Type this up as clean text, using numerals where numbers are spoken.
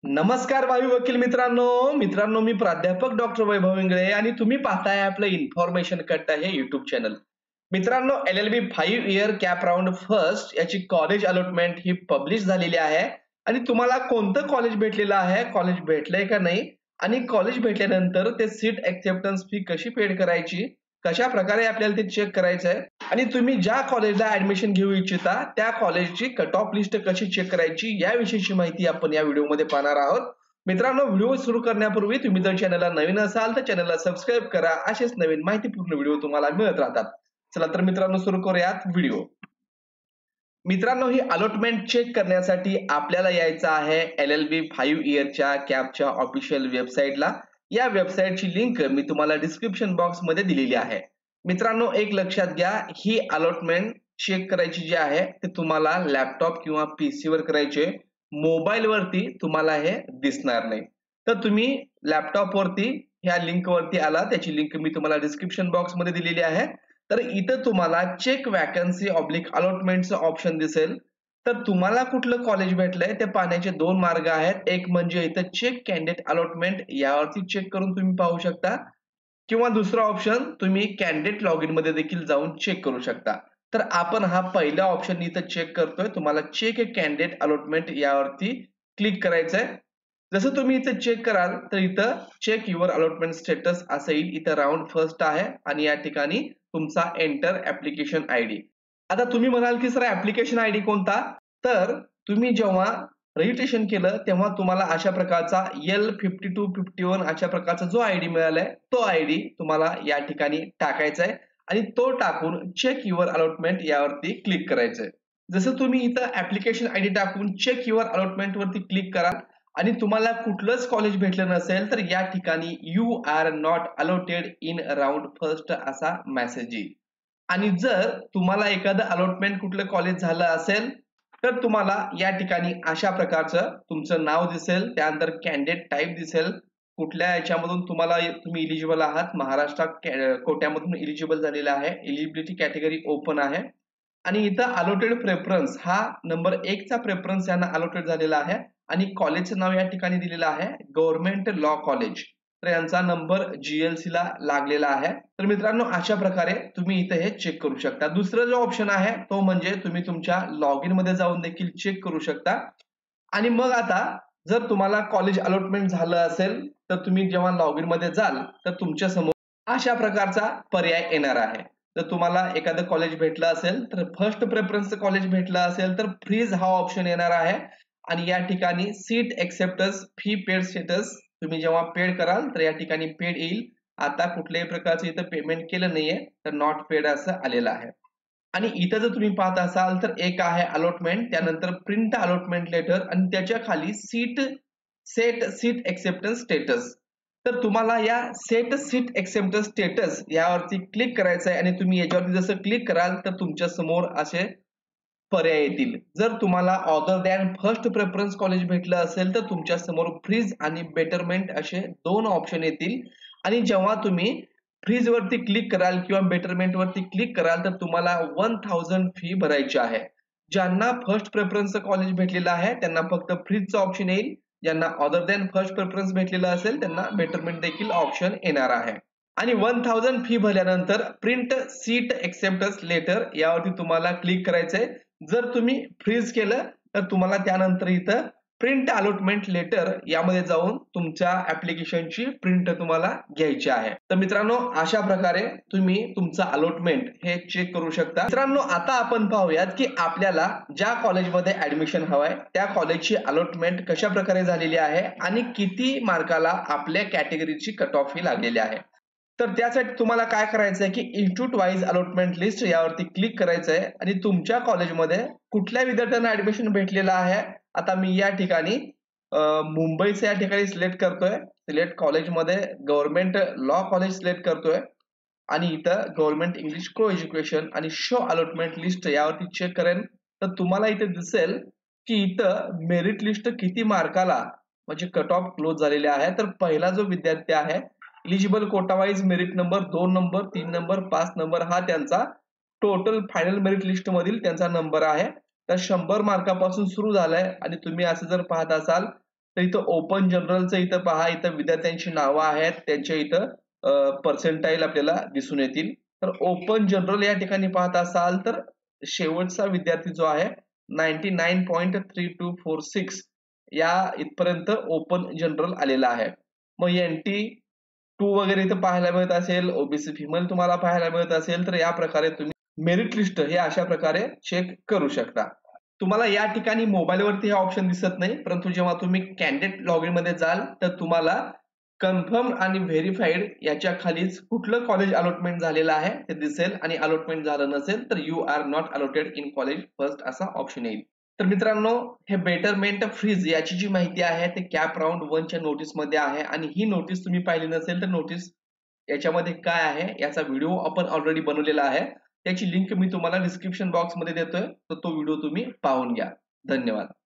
नमस्कार वायू वकील मित्रांनो मी प्राध्यापक डॉक्टर वैभव इंगळे आणि तुम्ही पाहताय आपलं इन्फॉर्मेशन कट्टा हे युट्यूब चॅनल. मित्रांनो LLB 5 year cap round first याची कॉलेज अलॉटमेंट ही पब्लिश झालेली आहे आणि तुम्हाला कोणतं कॉलेज भेटलेलं आहे, कॉलेज भेटलंय का नाही आणि कॉलेज भेटल्यानंतर ते सीट एक्सेप्टन्स फी कशी पेड करायची, कशा प्रकारे आपल्याला ते चेक करायचं आहे आणि तुम्ही ज्या कॉलेजला ऍडमिशन घेऊ इच्छिता त्या कॉलेजची कट ऑफ लिस्ट कशी चेक करायची याविषयीची माहिती आपण या व्हिडिओमध्ये पाहणार आहोत. मित्रांनो, व्हिडिओ सुरू करण्यापूर्वी तुम्ही जर चॅनलला नवीन असाल तर चॅनलला सबस्क्राईब करा. असेच नवीन माहितीपूर्ण व्हिडिओ तुम्हाला मिळत राहतात. चला तर मित्रांनो सुरू करूयात व्हिडिओ. मित्रांनो, ही अलॉटमेंट चेक करण्यासाठी आपल्याला यायचं आहे LLB 5 इयरच्या कॅपच्या ऑफिशियल वेबसाईटला. या वेबसाईटची लिंक मी तुम्हाला डिस्क्रिप्शन बॉक्स मध्ये दिलेली आहे. मित्रांनो, एक लक्षात घ्या, ही अलॉटमेंट चेक करायची जी आहे ते तुम्हाला लॅपटॉप किंवा पीसी वर करायचे, मोबाईल वरती तुम्हाला हे दिसणार नाही. तर तुम्ही लॅपटॉप वरती ह्या लिंक वरती आला, त्याची लिंक मी तुम्हाला डिस्क्रिप्शन बॉक्स मध्ये दिलेली आहे. तर इथं तुम्हाला चेक वॅकन्सी ऑब्लिक अलॉटमेंटचं ऑप्शन दिसेल. तर तुम्हाला कुठलं कॉलेज भेटलंय ते पाहण्याचे दोन मार्ग आहेत. एक म्हणजे इथं चेक कॅन्डिडेट अलॉटमेंट यावरती चेक करून तुम्ही पाहू शकता, किंवा दुसरा ऑप्शन तुम्ही कॅन्डिडेट लॉगिन मध्ये देखील जाऊन चेक करू शकता. तर आपण हा पहिला ऑप्शन इथं चेक करतोय. तुम्हाला चेक कॅन्डिडेट अलॉटमेंट यावरती क्लिक करायचंय. जसं तुम्ही इथे चेक कराल तर इथं चेक युअर अलॉटमेंट स्टेटस असं येईल. इथं राऊंड फर्स्ट आहे आणि या ठिकाणी तुमचा एंटर ऍप्लिकेशन आयडी. आता तुम्ही म्हणाल की सर ऍप्लिकेशन आयडी कोणता? तर तुम्ही जेव्हा रजिस्ट्रेशन केलं तेव्हा तुम्हाला अशा प्रकारचा L5251 अशा प्रकारचा जो आयडी मिळालाय तो आयडी तुम्हाला या ठिकाणी टाकायचा आहे आणि तो टाकून चेक युअर अलॉटमेंट यावरती क्लिक करायचंय. जसं तुम्ही इथं ऍप्लिकेशन आयडी टाकून चेक युअर अलॉटमेंट वरती क्लिक कराल आणि तुम्हाला कुठलंच कॉलेज भेटलं नसेल तर या ठिकाणी you are not allotted in round first असा मेसेज येईल. आणि जर तुम्हाला एखादं अलॉटमेंट कुठलं कॉलेज झालं असेल तर तुम्हाला या ठिकाणी अशा प्रकारचं तुमचं नाव दिसेल, त्यानंतर कॅन्डिडेट टाईप दिसेल, कुठल्या याच्यामधून तुम्ही इलिजिबल आहात. महाराष्ट्र कोट्यामधून इलिजिबल झालेला आहे, एलिजिबिलिटी कॅटेगरी ओपन आहे आणि इथं अलॉटेड प्रेफरन्स हा नंबर 1 चा प्रेफरन्स यांना अलॉटेड झालेला आहे आणि कॉलेजचं नाव या ठिकाणी दिलेलं आहे गव्हर्नमेंट लॉ कॉलेज. तर यांचा नंबर GLC ला लागलेला आहे. तर मित्रांनो, अशा प्रकारे तुम्ही इथे हे चेक करू शकता. दुसरा जो ऑप्शन आहे तो म्हणजे तुम्ही तुमच्या लॉगिन मध्ये जाऊन देखील चेक करू शकता. आणि मग आता जर तुम्हाला कॉलेज अलॉटमेंट झालं असेल तर तुम्ही जेव्हा लॉगिन मध्ये जाल तर तुमच्या समोर अशा प्रकारचा पर्याय येणार आहे. जर तुम्हाला एखादं कॉलेज भेटलं असेल तर फर्स्ट प्रेफरन्सचं कॉलेज भेटलं असेल तर फ्रीज हा ऑप्शन येणार आहे आणि या ठिकाणी seat acceptance fee paid status तुम्ही जेव्हा पेड कराल तर या ठिकाणी पेड येईल. आता कुठल्याही प्रकारचं इथं पेमेंट केलं नाहीये तर नॉट पेड असं आलेलं आहे. आणि इथं जर तुम्ही पाहत असाल तर एक आहे अलॉटमेंट, त्यानंतर प्रिंट अलॉटमेंट लेटर आणि त्याच्या खाली सेट सीट एक्सेप्टन्स स्टेटस. तर तुम्हाला या सेट सीट एक्सेप्टन्स स्टेटस यावरती क्लिक करायचं आहे आणि तुम्ही याच्यावरती जसं क्लिक कराल तर तुमच्या समोर असे पर्याय येतील. जर तुम्हाला other than first preference college भेटलं असेल तर तुमच्या समोर फ्रीज आणि बेटरमेंट असे दोन ऑप्शन येतील आणि जेव्हा तुम्ही फ्रीज वरती क्लिक कराल किंवा बेटरमेंट वरती क्लिक कराल तर तुम्हाला 1000 फी भरायची आहे. ज्यांना फर्स्ट प्रेफरन्स कॉलेज भेटलेलं आहे त्यांना फक्त फ्रीजचा ऑप्शन येईल. ज्यांना अदर दॅन फर्स्ट प्रेफरन्स भेटलेला असेल त्यांना बेटरमेंट देखील ऑप्शन येणार आहे. आणि 1000 फी भरल्यानंतर प्रिंट सीट एक्सेप्टन्स लेटर यावरती तुम्हाला क्लिक करायचंय. जर तुम्ही फ्रीज केलं तर तुम्हाला त्यानंतर इथं प्रिंट अलॉटमेंट लेटर यामध्ये जाऊन तुमच्या ऍप्लिकेशनची प्रिंट तुम्हाला घ्यायची आहे. तर मित्रांनो, अशा प्रकारे तुम्ही तुमचं अलॉटमेंट हे चेक करू शकता. मित्रांनो, आता आपण पाहूयात की आपल्याला ज्या कॉलेजमध्ये ऍडमिशन हवंय त्या कॉलेजची अलॉटमेंट कशा प्रकारे झालेली आहे आणि किती मार्काला आपल्या कॅटेगरीची कट ऑफ ही लागलेली आहे. तर त्यासाठी तुम्हाला काय करायचं आहे की इन्स्टिट्यूट वाईज अलॉटमेंट लिस्ट यावरती क्लिक करायचं आहे आणि तुमच्या कॉलेजमध्ये कुठल्या विद्यार्थ्यांना ऍडमिशन भेटलेलं आहे. आता मी या ठिकाणी मुंबईचं या ठिकाणी सिलेक्ट करतोय. सिलेक्ट कॉलेजमध्ये गव्हर्नमेंट लॉ कॉलेज सिलेक्ट करतोय आणि इथं गव्हर्नमेंट इंग्लिश को एज्युकेशन आणि शो अलॉटमेंट लिस्ट यावरती चेक करेन तर तुम्हाला इथे दिसेल की इथं मेरिट लिस्ट किती मार्काला म्हणजे कट ऑफ क्लोज झालेले आहे. तर पहिला जो विद्यार्थी आहे eligible quota wise merit number 2 number 3 number 5 number हा त्यांचा टोटल फायनल मेरिट लिस्ट मधील त्यांचा नंबर आहे. तर 100 मार्कापासून सुरू झालाय आणि तुम्ही असं जर पाहत असाल तर इथं ओपन जनरलचं इथं पहा, इथं विद्यार्थ्यांची नावं आहेत, त्यांच्या इथं पर्सेंटाईल आपल्याला दिसून येतील. तर ओपन जनरल या ठिकाणी पाहत असाल तर शेवटचा विद्यार्थी जो आहे 99.3246 या इथपर्यंत ओपन जनरल आलेला आहे. मग NT2 वगैरे इथं पाहायला मिळत असेल, ओबीसी फिमेल तुम्हाला पाहायला मिळत असेल, तर या प्रकारे तुम्ही मेरिट लिस्ट हे अशा प्रकारे चेक करू शकता. तुम्हाला या ठिकाणी मोबाईलवरती हे ऑप्शन दिसत नाही, परंतु जेव्हा तुम्ही कॅन्डिडेट लॉगिन मध्ये जाल तर तुम्हाला कन्फर्म आणि व्हेरिफाईड याच्या खालीच कुठलं कॉलेज अलॉटमेंट झालेलं आहे ते दिसेल आणि अलॉटमेंट झालं नसेल तर you are not allotted in college first असा ऑप्शन येईल. तर मित्रांनो, हे बेटरमेंट फ्रीज याची जी माहिती आहे ते कॅप राऊंड 1 च्या नोटीस मध्ये आहे आणि ही नोटीस तुम्ही पाहिली नसेल तर नोटीस याच्यामध्ये काय आहे याचा व्हिडिओ आपण ऑलरेडी बनवलेला आहे. त्याची लिंक मी तुम्हाला डिस्क्रिप्शन बॉक्स मध्ये देतोय, तर तो व्हिडिओ तुम्ही पाहून घ्या. धन्यवाद.